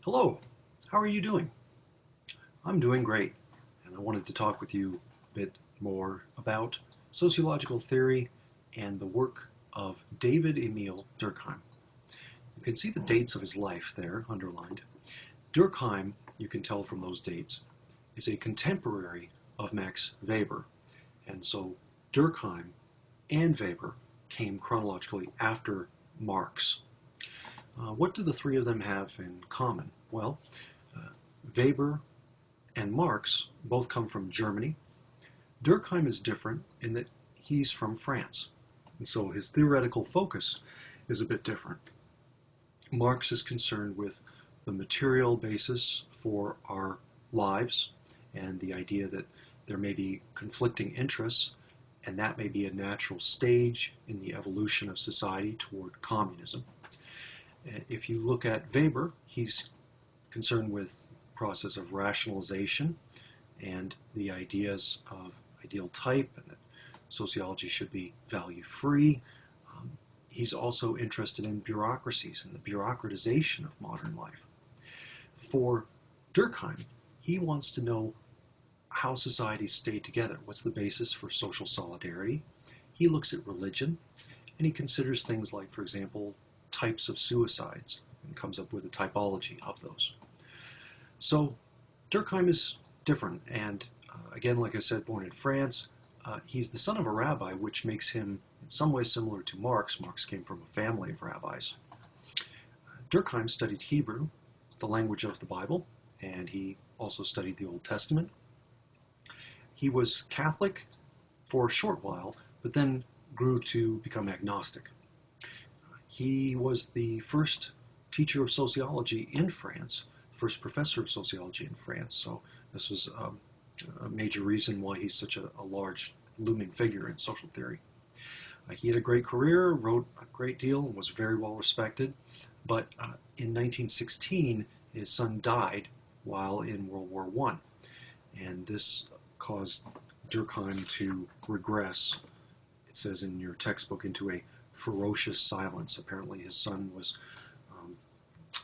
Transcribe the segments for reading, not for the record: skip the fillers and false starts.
Hello, how are you doing? I'm doing great, and I wanted to talk with you a bit more about sociological theory and the work of David Emil Durkheim. You can see the dates of his life there underlined. Durkheim, you can tell from those dates, is a contemporary of Max Weber, and so Durkheim and Weber came chronologically after Marx. What do the three of them have in common? Well, Weber and Marx both come from Germany. Durkheim is different in that he's from France, and so his theoretical focus is a bit different. Marx is concerned with the material basis for our lives and the idea that there may be conflicting interests, and that may be a natural stage in the evolution of society toward communism. If you look at Weber, he's concerned with the process of rationalization and the ideas of ideal type, and that sociology should be value-free. He's also interested in bureaucracies and the bureaucratization of modern life. For Durkheim, he wants to know how societies stay together. What's the basis for social solidarity? He looks at religion, and he considers things like, for example, types of suicides, and comes up with a typology of those. So Durkheim is different, and again, like I said, born in France. He's the son of a rabbi, which makes him in some ways similar to Marx. Marx came from a family of rabbis. Durkheim studied Hebrew, the language of the Bible, and he also studied the Old Testament. He was Catholic for a short while, but then grew to become agnostic. He was the first teacher of sociology in France, first professor of sociology in France, so this was a major reason why he's such a large looming figure in social theory. He had a great career, wrote a great deal, and was very well respected, but in 1916 his son died while in World War I, and this caused Durkheim to regress, it says in your textbook, into a ferocious silence. Apparently his son was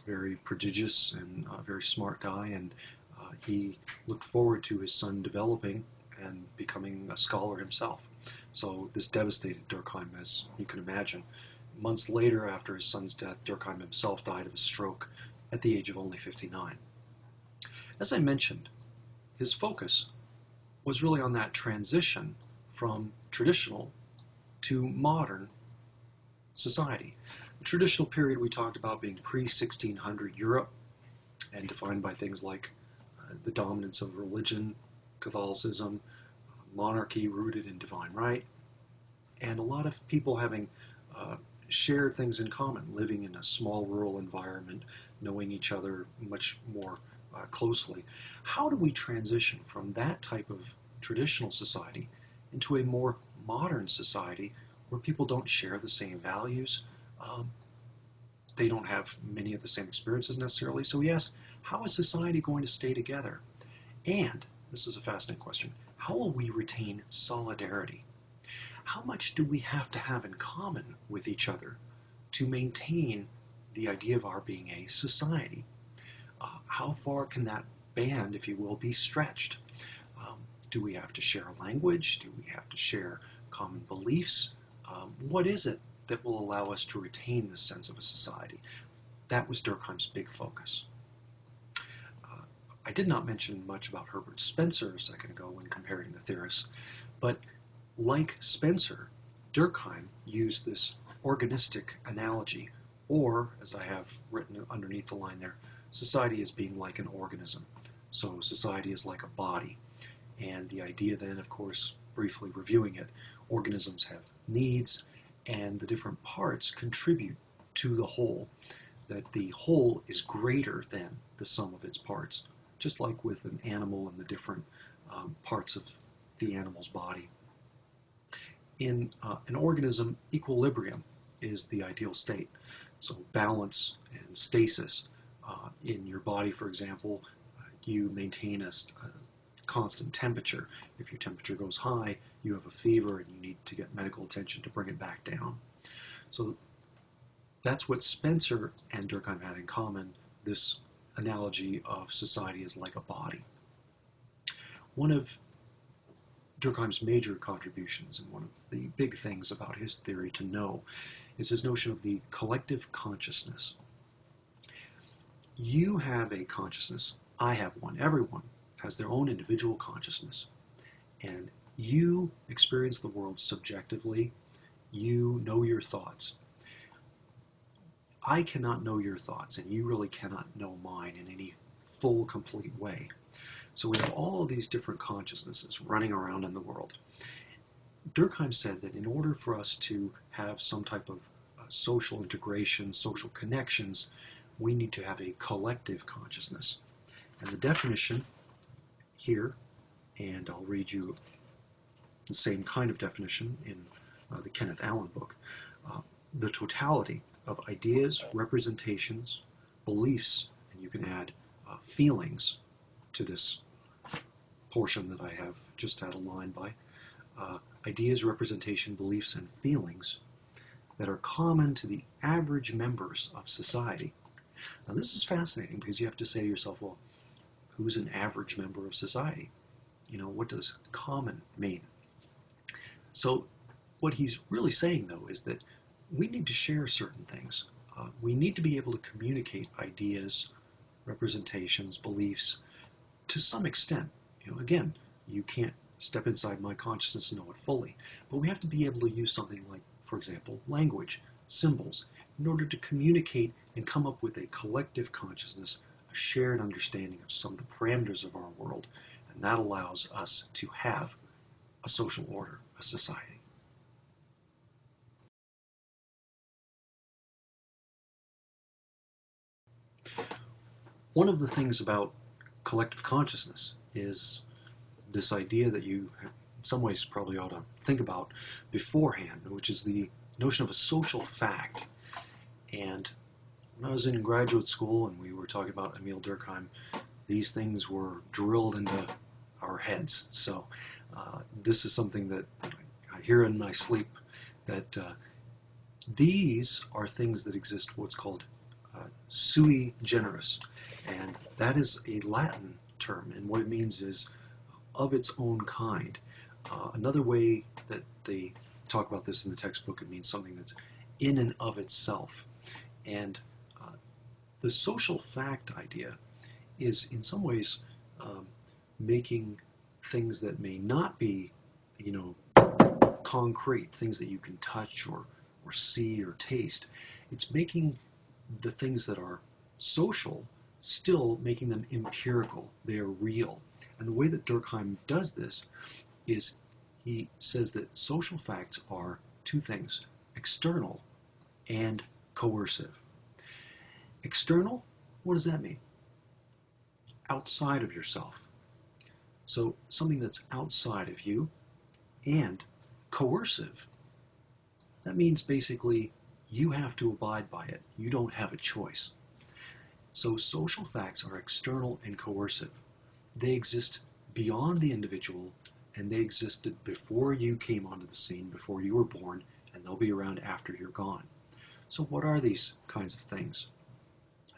very prodigious and a very smart guy, and he looked forward to his son developing and becoming a scholar himself. So this devastated Durkheim, as you can imagine. Months later, after his son's death, Durkheim himself died of a stroke at the age of only 59. As I mentioned, his focus was really on that transition from traditional to modern society. The traditional period we talked about being pre-1600 Europe, and defined by things like the dominance of religion, Catholicism, monarchy rooted in divine right, and a lot of people having shared things in common, living in a small rural environment, knowing each other much more closely. How do we transition from that type of traditional society into a more modern society where people don't share the same values? They don't have many of the same experiences necessarily. So we ask, how is society going to stay together? And, this is a fascinating question, how will we retain solidarity? How much do we have to have in common with each other to maintain the idea of our being a society? How far can that band, if you will, be stretched? Do we have to share a language? Do we have to share common beliefs? What is it that will allow us to retain the sense of a society? That was Durkheim's big focus. I did not mention much about Herbert Spencer a second ago when comparing the theorists, but like Spencer, Durkheim used this organistic analogy, or, as I have written underneath the line there, society as being like an organism. So society is like a body. And the idea then, of course, briefly reviewing it, organisms have needs, and the different parts contribute to the whole, that the whole is greater than the sum of its parts, just like with an animal and the different parts of the animal's body. In an organism, equilibrium is the ideal state. So balance and stasis. In your body, for example, you maintain a constant temperature. If your temperature goes high, you have a fever and you need to get medical attention to bring it back down. So that's what Spencer and Durkheim had in common, this analogy of society as like a body. One of Durkheim's major contributions, and one of the big things about his theory to know, is his notion of the collective consciousness. You have a consciousness. I have one. Everyone has their own individual consciousness. And you experience the world subjectively. You know your thoughts. I cannot know your thoughts, and you really cannot know mine in any full, complete way. So we have all of these different consciousnesses running around in the world. Durkheim said that in order for us to have some type of social integration, social connections, we need to have a collective consciousness. And the definition here, and I'll read you the same kind of definition in the Kenneth Allen book, the totality of ideas, representations, beliefs, and you can add feelings to this portion that I have just had a line by, ideas, representation, beliefs, and feelings that are common to the average members of society. Now this is fascinating because you have to say to yourself, well, who's an average member of society? You know, what does common mean? So what he's really saying, though, is that we need to share certain things. We need to be able to communicate ideas, representations, beliefs to some extent. You know, again, you can't step inside my consciousness and know it fully, but we have to be able to use something like, for example, language, symbols, in order to communicate and come up with a collective consciousness, a shared understanding of some of the parameters of our world, and that allows us to have a social order, a society. One of the things about collective consciousness is this idea that you, in some ways, probably ought to think about beforehand, which is the notion of a social fact. And when I was in graduate school and we were talking about Emil Durkheim, these things were drilled into our heads. So this is something that I hear in my sleep, that these are things that exist, what's called sui generis, and that is a Latin term, and what it means is of its own kind. Another way that they talk about this in the textbook, it means something that's in and of itself. And the social fact idea is in some ways making things that may not be, you know, concrete, things that you can touch or see or taste. It's making the things that are social, still making them empirical. They are real. And the way that Durkheim does this is he says that social facts are two things, external and coercive. External, what does that mean? Outside of yourself. So something that's outside of you. And coercive, that means basically you have to abide by it. You don't have a choice. So social facts are external and coercive. They exist beyond the individual, and they existed before you came onto the scene, before you were born, and they'll be around after you're gone. So what are these kinds of things?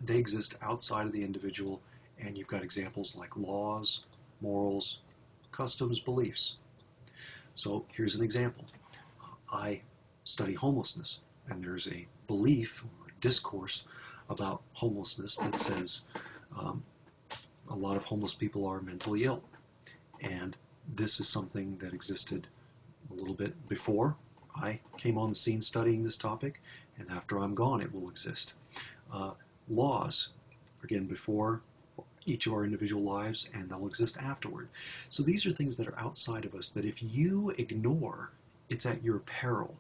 They exist outside of the individual, and you've got examples like laws, morals, customs, beliefs. So here's an example. I study homelessness, and there's a belief or a discourse about homelessness that says a lot of homeless people are mentally ill. And this is something that existed a little bit before I came on the scene studying this topic, and after I'm gone it will exist. Laws, again, before each of our individual lives, and they'll exist afterward. So these are things that are outside of us that if you ignore, it's at your peril.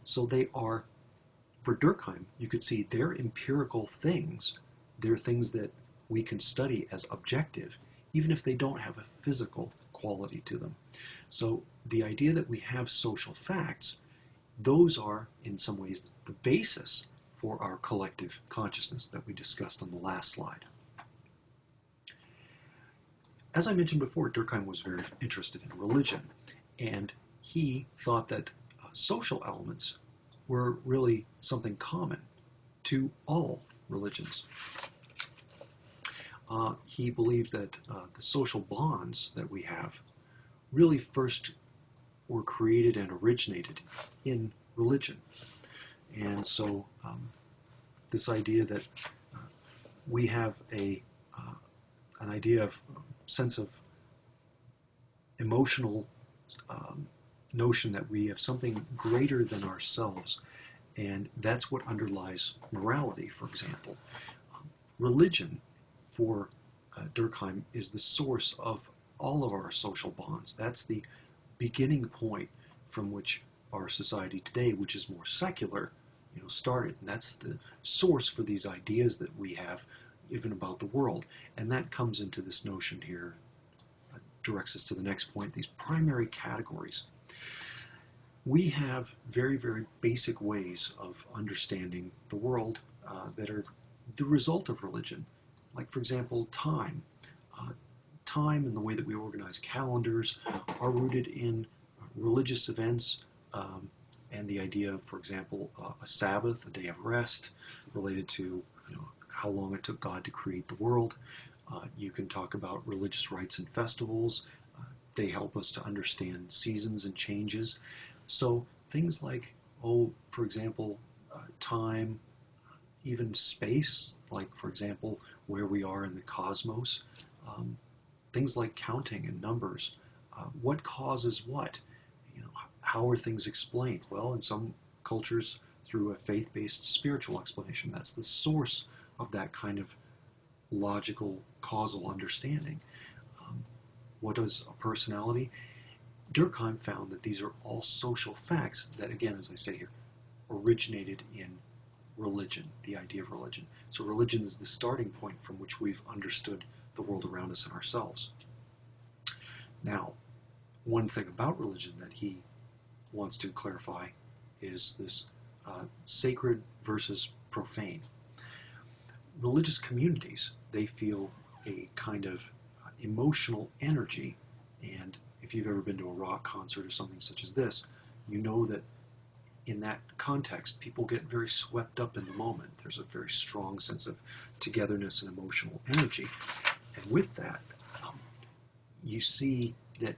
So they are, for Durkheim, you could see they're empirical things. They're things that we can study as objective, even if they don't have a physical quality to them. So the idea that we have social facts, those are, in some ways, the basis for our collective consciousness that we discussed on the last slide. As I mentioned before, Durkheim was very interested in religion, and he thought that social elements were really something common to all religions. He believed that the social bonds that we have really first were created and originated in religion. And so this idea that we have an idea of sense of emotional notion that we have something greater than ourselves, and that's what underlies morality, for example. Religion, for Durkheim, is the source of all of our social bonds. That's the beginning point from which our society today, which is more secular, started. And that's the source for these ideas that we have even about the world. And that comes into this notion here, directs us to the next point, these primary categories. We have very, very basic ways of understanding the world that are the result of religion. Like, for example, time. Time and the way that we organize calendars are rooted in religious events and the idea of, for example, a Sabbath, a day of rest, related to how long it took God to create the world. You can talk about religious rites and festivals. They help us to understand seasons and changes. So things like, for example, time, even space, like, for example, where we are in the cosmos, things like counting and numbers. What causes what? How are things explained? Well, in some cultures, through a faith-based spiritual explanation. That's the source of that kind of logical, causal understanding. What is a personality? Durkheim found that these are all social facts that, again, as I say here, originated in religion, the idea of religion. So religion is the starting point from which we've understood the world around us and ourselves. Now, one thing about religion that he wants to clarify is this sacred versus profane. Religious communities, they feel a kind of emotional energy, and if you've ever been to a rock concert or something such as this, you know that in that context, people get very swept up in the moment. There's a very strong sense of togetherness and emotional energy. And with that, you see that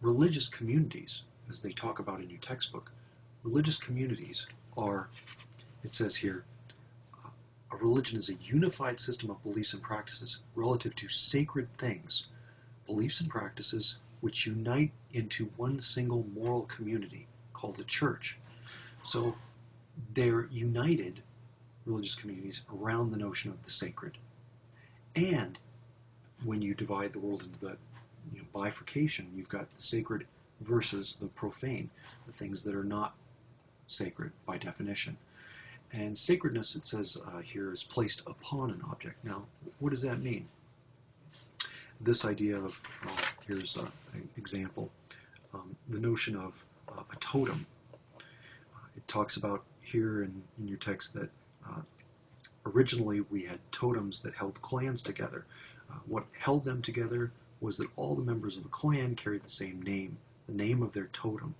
religious communities, as they talk about in your textbook, religious communities are, it says here, a religion is a unified system of beliefs and practices relative to sacred things, beliefs and practices which unite into one single moral community called a church. So they're united, religious communities, around the notion of the sacred. And when you divide the world into the bifurcation, you've got the sacred versus the profane, the things that are not sacred by definition. And sacredness, it says here, is placed upon an object. Now, what does that mean? This idea of, here's an example, the notion of a totem. It talks about here in your text that originally we had totems that held clans together. What held them together was that all the members of a clan carried the same name, the name of their totem.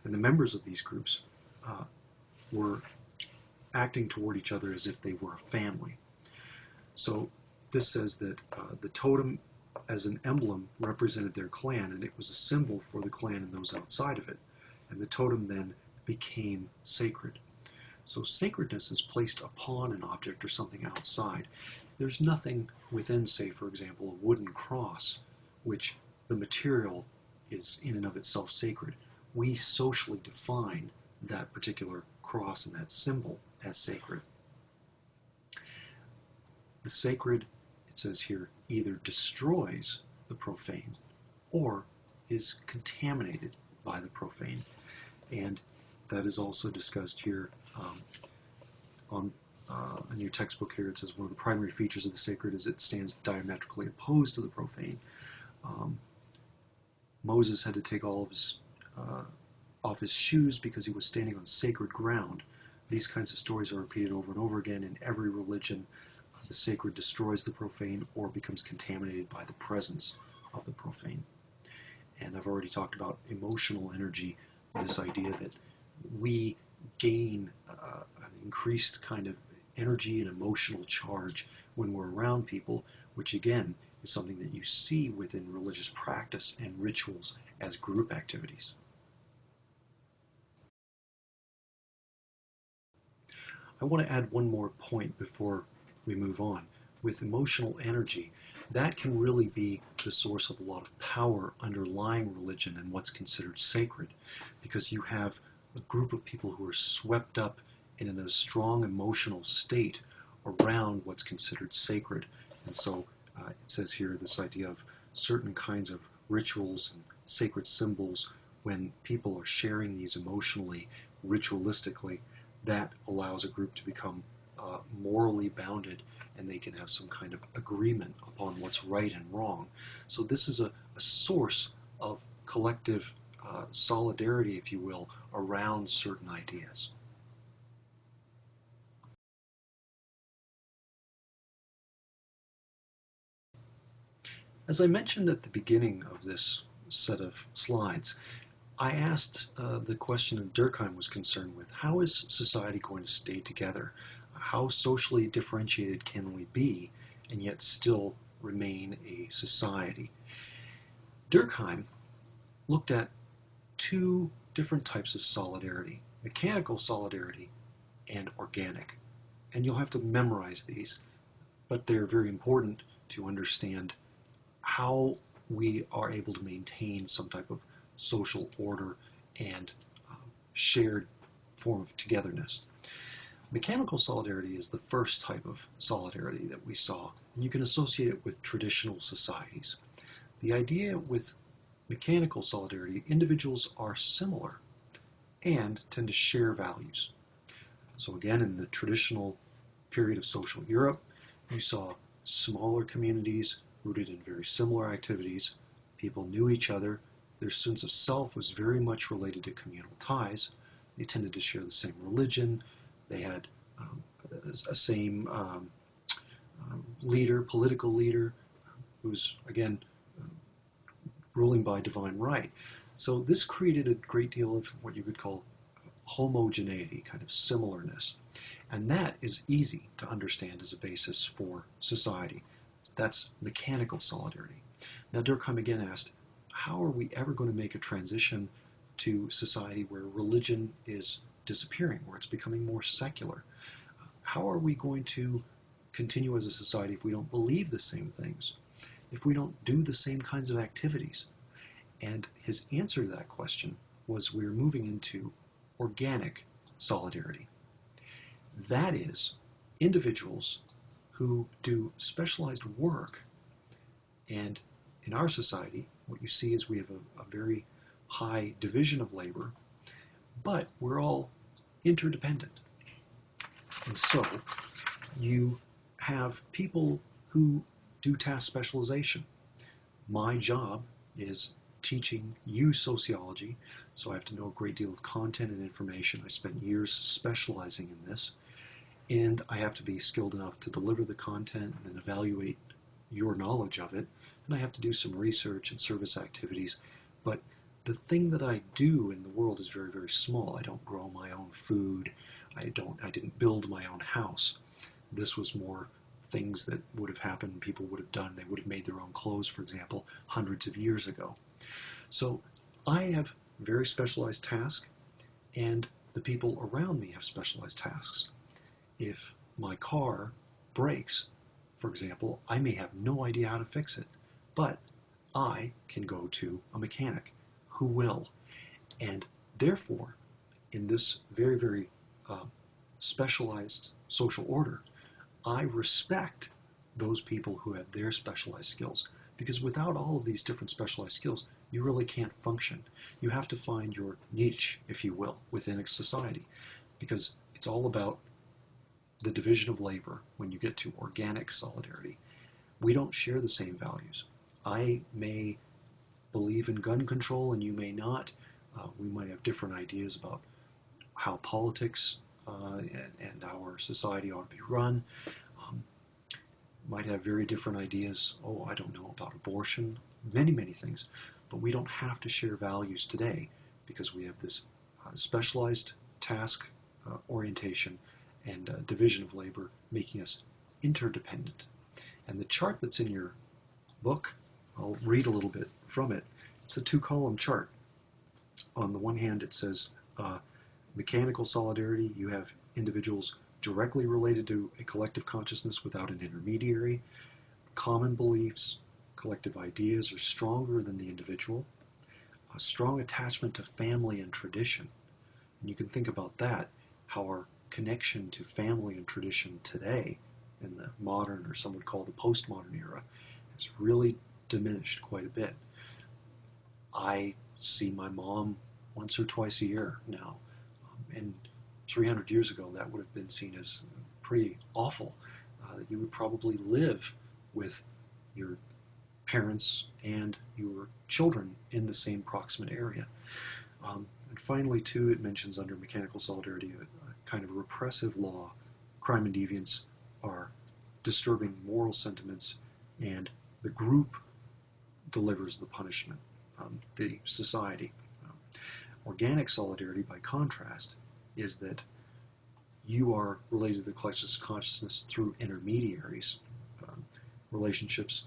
And the members of these groups were acting toward each other as if they were a family. So this says that the totem as an emblem represented their clan, and it was a symbol for the clan and those outside of it. And the totem then became sacred. So sacredness is placed upon an object or something outside. There's nothing within, say, for example, a wooden cross, which the material is in and of itself sacred. We socially define that particular cross and that symbol as sacred. The sacred, it says here, either destroys the profane or is contaminated by the profane. And that is also discussed here in your textbook here. It says one of the primary features of the sacred is it stands diametrically opposed to the profane. Moses had to take all of his off his shoes because he was standing on sacred ground. These kinds of stories are repeated over and over again in every religion. The sacred destroys the profane or becomes contaminated by the presence of the profane. And I've already talked about emotional energy, this idea that we gain an increased kind of energy and emotional charge when we're around people, which again is something that you see within religious practice and rituals as group activities. I want to add one more point before we move on. With emotional energy, that can really be the source of a lot of power underlying religion and what's considered sacred, because you have a group of people who are swept up in a strong emotional state around what's considered sacred. And so it says here this idea of certain kinds of rituals and sacred symbols, when people are sharing these emotionally, ritualistically, that allows a group to become morally bounded, and they can have some kind of agreement upon what's right and wrong. So this is a source of collective solidarity, if you will, around certain ideas. As I mentioned at the beginning of this set of slides, I asked the question that Durkheim was concerned with: how is society going to stay together? How socially differentiated can we be and yet still remain a society? Durkheim looked at two different types of solidarity: mechanical solidarity and organic. And you'll have to memorize these, but they're very important to understand how we are able to maintain some type of social order and shared form of togetherness. Mechanical solidarity is the first type of solidarity that we saw, and you can associate it with traditional societies. The idea with mechanical solidarity, individuals are similar and tend to share values. So again, in the traditional period of social Europe, you saw smaller communities rooted in very similar activities. People knew each other. Their sense of self was very much related to communal ties. They tended to share the same religion. They had a same leader, political leader, who's, again, ruling by divine right. So this created a great deal of what you could call homogeneity, kind of similarness. And that is easy to understand as a basis for society. That's mechanical solidarity. Now, Durkheim again asked, how are we ever going to make a transition to society where religion is disappearing, where it's becoming more secular? How are we going to continue as a society if we don't believe the same things, if we don't do the same kinds of activities? And his answer to that question was, we're moving into organic solidarity. That is, individuals who do specialized work. And in our society, what you see is we have a very high division of labor, but we're all interdependent. And so you have people who do task specialization. My job is teaching you sociology, so I have to know a great deal of content and information. I spent years specializing in this, and I have to be skilled enough to deliver the content and then evaluate your knowledge of it, and I have to do some research and service activities. But the thing that I do in the world is very, very small. I don't grow my own food. I didn't build my own house. This was more things that would have happened, people would have done. They would have made their own clothes, for example, hundreds of years ago. So I have very specialized tasks, and the people around me have specialized tasks. If my car breaks, for example, I may have no idea how to fix it, but I can go to a mechanic who will. And therefore, in this very, very specialized social order, I respect those people who have their specialized skills, because without all of these different specialized skills, you really can't function. You have to find your niche, if you will, within a society, because it's all about the division of labor. When you get to organic solidarity, we don't share the same values. I may believe in gun control and you may not. We might have different ideas about how politics and our society ought to be run. Might have very different ideas, I don't know, about abortion, many, many things. But we don't have to share values today because we have this specialized task orientation, and division of labor, making us interdependent. And the chart that's in your book, I'll read a little bit from it. It's a two-column chart. On the one hand, it says mechanical solidarity. You have individuals directly related to a collective consciousness without an intermediary. Common beliefs, collective ideas are stronger than the individual. A strong attachment to family and tradition. And you can think about that, how our connection to family and tradition today in the modern, or some would call the postmodern era, has really diminished quite a bit. I see my mom once or twice a year now, and 300 years ago that would have been seen as pretty awful, that you would probably live with your parents and your children in the same proximate area. And finally, too, it mentions under mechanical solidarity a kind of repressive law. Crime and deviance are disturbing moral sentiments, and the group delivers the punishment, the society. Organic solidarity, by contrast, is that you are related to the collective consciousness through intermediaries. Relationships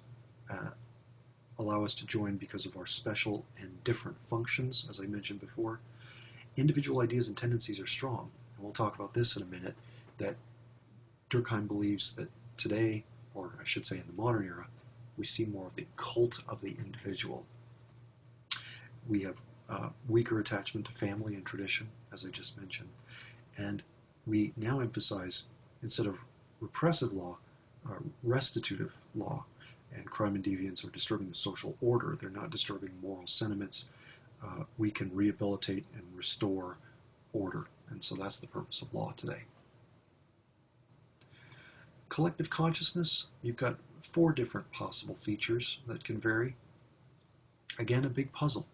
allow us to join because of our special and different functions, as I mentioned before. Individual ideas and tendencies are strong, and we'll talk about this in a minute, that Durkheim believes that today, or I should say in the modern era, we see more of the cult of the individual. We have weaker attachment to family and tradition, as I just mentioned, and we now emphasize, instead of repressive law, restitutive law. And crime and deviance are disturbing the social order. They're not disturbing moral sentiments. We can rehabilitate and restore order, and so that's the purpose of law today. Collective consciousness, you've got 4 different possible features that can vary. Again, a big puzzle.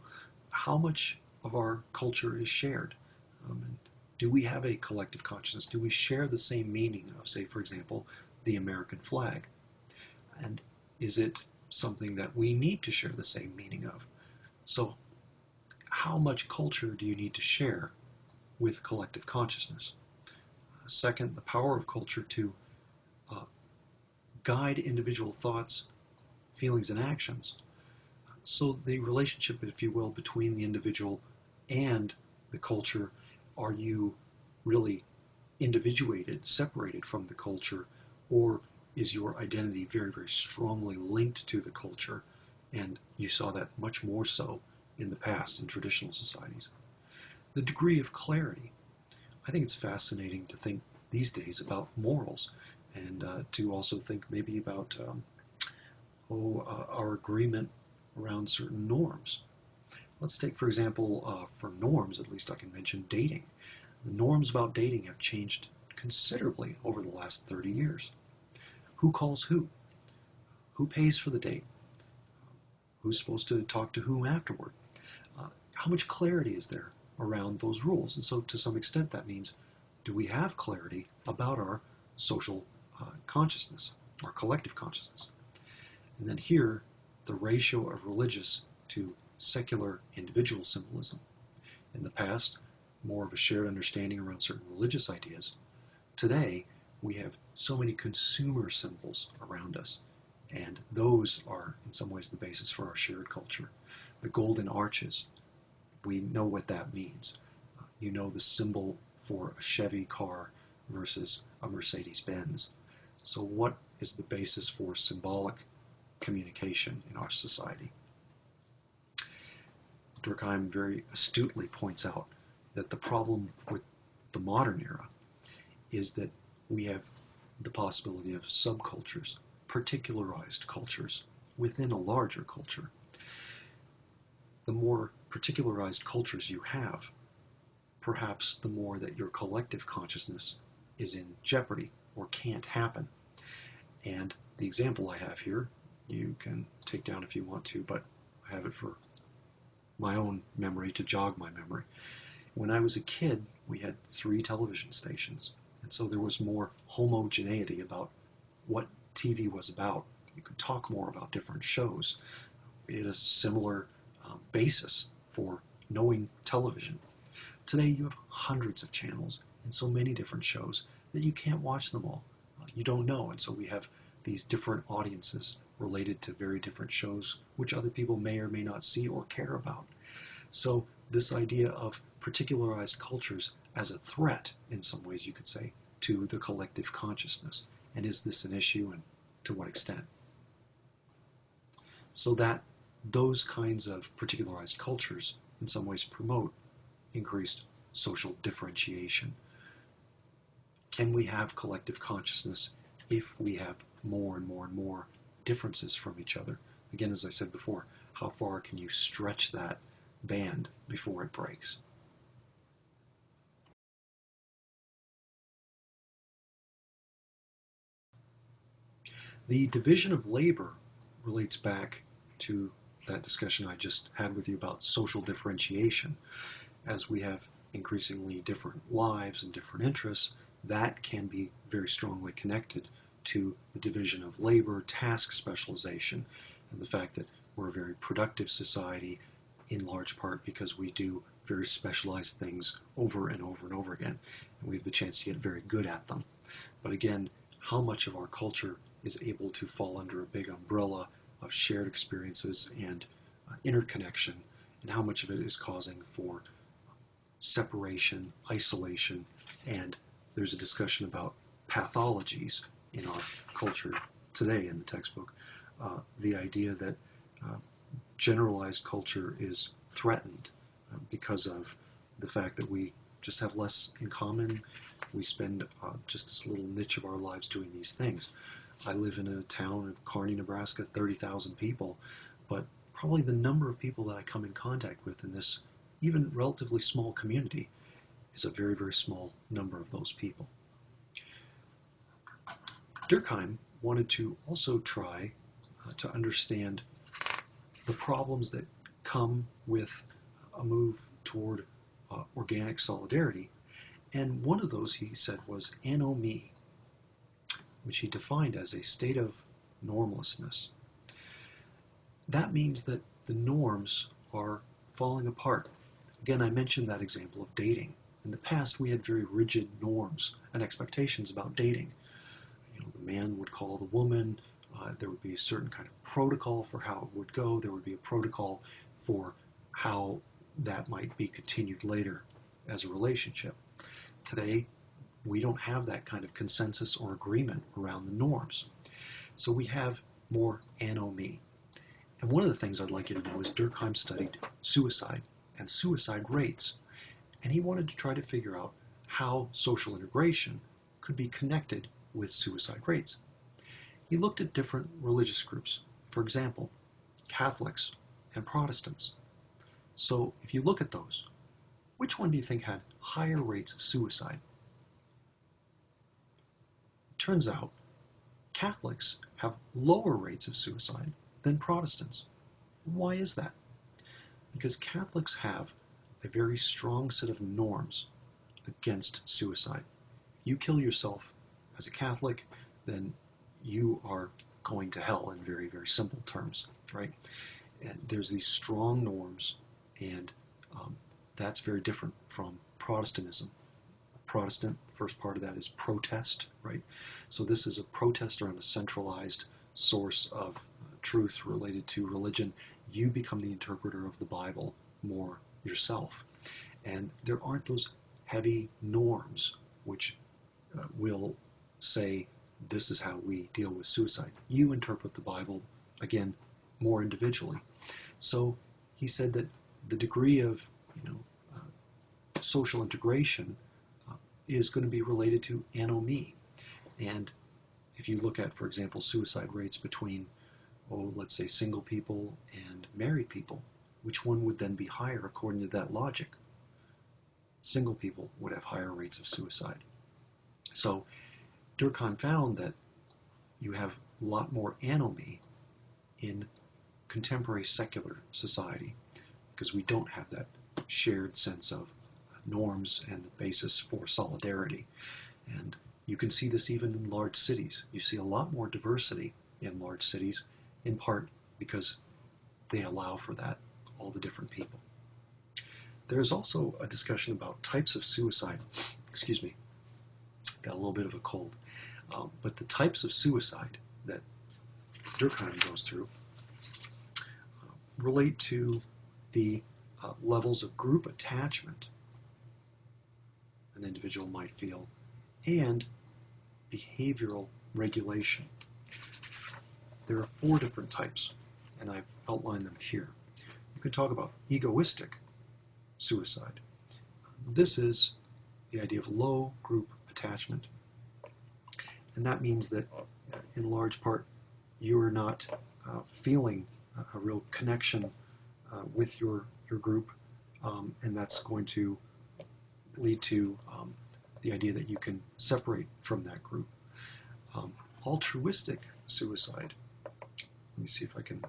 How much of our culture is shared? And do we have a collective consciousness? Do we share the same meaning of, say, for example, the American flag? And is it something that we need to share the same meaning of? So how much culture do you need to share with collective consciousness? Second, the power of culture to guide individual thoughts, feelings, and actions. So the relationship, if you will, between the individual and the culture, are you really individuated, separated from the culture, or is your identity very, very strongly linked to the culture? And you saw that much more so in the past in traditional societies. The degree of clarity. I think it's fascinating to think these days about morals, and to also think maybe about our agreement around certain norms. Let's take, for example, for norms, at least I can mention dating. The norms about dating have changed considerably over the last 30 years. Who calls who? Who pays for the date? Who's supposed to talk to whom afterward? How much clarity is there around those rules? And so to some extent that means, do we have clarity about our social consciousness, our collective consciousness? And then here, the ratio of religious to secular individual symbolism. In the past, more of a shared understanding around certain religious ideas. Today, we have so many consumer symbols around us, and those are in some ways the basis for our shared culture. The golden arches, we know what that means. You know the symbol for a Chevy car versus a Mercedes-Benz. So what is the basis for symbolic communication in our society? Durkheim very astutely points out that the problem with the modern era is that we have the possibility of subcultures, particularized cultures within a larger culture. The more particularized cultures you have, perhaps the more that your collective consciousness is in jeopardy or can't happen. And the example I have here, you can take down if you want to, but I have it for my own memory, to jog my memory. When I was a kid, we had 3 television stations, and so there was more homogeneity about what TV was about. You could talk more about different shows. We had a similar basis for knowing television. Today you have hundreds of channels and so many different shows that you can't watch them all. You don't know, and so we have these different audiences related to very different shows which other people may or may not see or care about. So this idea of particularized cultures as a threat, in some ways you could say, to the collective consciousness. And is this an issue, and to what extent? So that those kinds of particularized cultures in some ways promote increased social differentiation. Can we have collective consciousness if we have more and more and more differences from each other? Again, as I said before, how far can you stretch that band before it breaks? The division of labor relates back to that discussion I just had with you about social differentiation. As we have increasingly different lives and different interests, that can be very strongly connected to the division of labor, task specialization, and the fact that we're a very productive society in large part because we do very specialized things over and over and over again, and we have the chance to get very good at them. But again, how much of our culture is able to fall under a big umbrella of shared experiences and interconnection, and how much of it is causing for separation, isolation, and there's a discussion about pathologies in our culture today in the textbook. The idea that generalized culture is threatened because of the fact that we just have less in common. We spend just this little niche of our lives doing these things. I live in a town of Kearney, Nebraska, 30,000 people, but probably the number of people that I come in contact with in this even relatively small community is a very, very small number of those people. Durkheim wanted to also try to understand the problems that come with a move toward organic solidarity, and one of those, he said, was anomie, which he defined as a state of normlessness. That means that the norms are falling apart. Again, I mentioned that example of dating. In the past, we had very rigid norms and expectations about dating. You know, the man would call the woman, there would be a certain kind of protocol for how it would go, there would be a protocol for how that might be continued later as a relationship. Today, we don't have that kind of consensus or agreement around the norms. So we have more anomie. And one of the things I'd like you to know is Durkheim studied suicide and suicide rates. And he wanted to try to figure out how social integration could be connected with suicide rates. He looked at different religious groups, for example, Catholics and Protestants. So if you look at those, which one do you think had higher rates of suicide? It turns out Catholics have lower rates of suicide than Protestants. Why is that? Because Catholics have a very strong set of norms against suicide. If you kill yourself as a Catholic, then you are going to hell in very, very simple terms, right? And there's these strong norms, and that's very different from Protestantism. Protestant, first part of that is protest, right? So this is a protest around a centralized source of truth related to religion. You become the interpreter of the Bible more yourself. And there aren't those heavy norms which will say, this is how we deal with suicide. You interpret the Bible, again, more individually. So he said that the degree of social integration is going to be related to anomie. And if you look at, for example, suicide rates between, let's say single people and married people, which one would then be higher according to that logic? Single people would have higher rates of suicide. So Durkheim found that you have a lot more anomie in contemporary secular society because we don't have that shared sense of norms and the basis for solidarity. And you can see this even in large cities. You see a lot more diversity in large cities, in part because they allow for that, all the different people. There's also a discussion about types of suicide, Got a little bit of a cold. But the types of suicide that Durkheim goes through relate to the levels of group attachment an individual might feel and behavioral regulation. There are 4 different types, and I've outlined them here. You can talk about egoistic suicide. This is the idea of low group attachment. And that means that, in large part, you are not feeling a real connection with your group, and that's going to lead to the idea that you can separate from that group. Altruistic suicide. Let me see if I can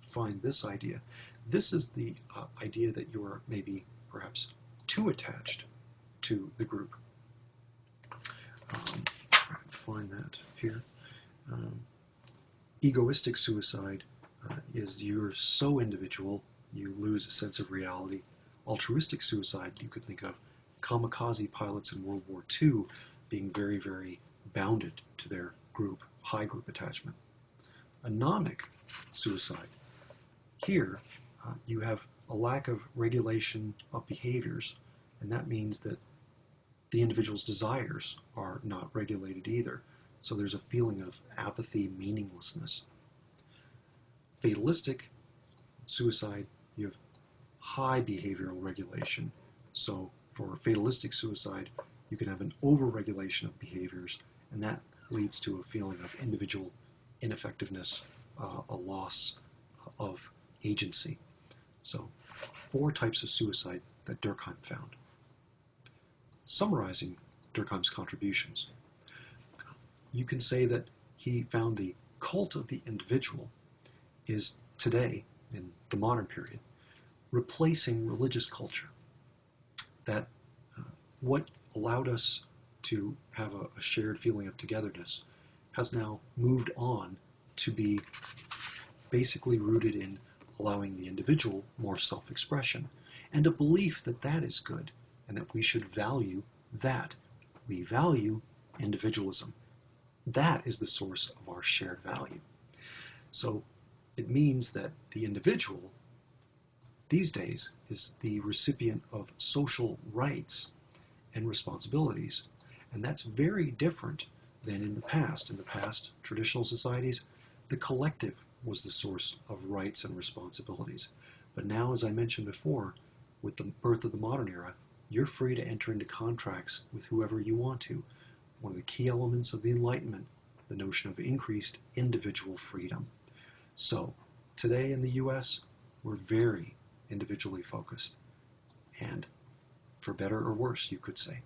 find this idea. This is the idea that you are maybe perhaps too attached to the group. Find that here. Egoistic suicide is you're so individual you lose a sense of reality. Altruistic suicide, you could think of kamikaze pilots in World War II being very, very bounded to their group, high group attachment. Anomic suicide. Here, you have a lack of regulation of behaviors, and that means that the individual's desires are not regulated either. So there's a feeling of apathy, meaninglessness. Fatalistic suicide, you have high behavioral regulation. So for fatalistic suicide, you can have an over-regulation of behaviors, and that leads to a feeling of individual ineffectiveness, a loss of agency. So 4 types of suicide that Durkheim found. Summarizing Durkheim's contributions, you can say that he found the cult of the individual is today, in the modern period, replacing religious culture. That what allowed us to have a shared feeling of togetherness has now moved on to be basically rooted in allowing the individual more self-expression and a belief that that is good and that we should value that. We value individualism. That is the source of our shared value. So it means that the individual these days is the recipient of social rights and responsibilities. And that's very different than in the past. In the past, traditional societies, the collective was the source of rights and responsibilities. But now, as I mentioned before, with the birth of the modern era, you're free to enter into contracts with whoever you want to. One of the key elements of the Enlightenment, the notion of increased individual freedom. So, today in the US, we're very individually focused. And for better or worse, you could say.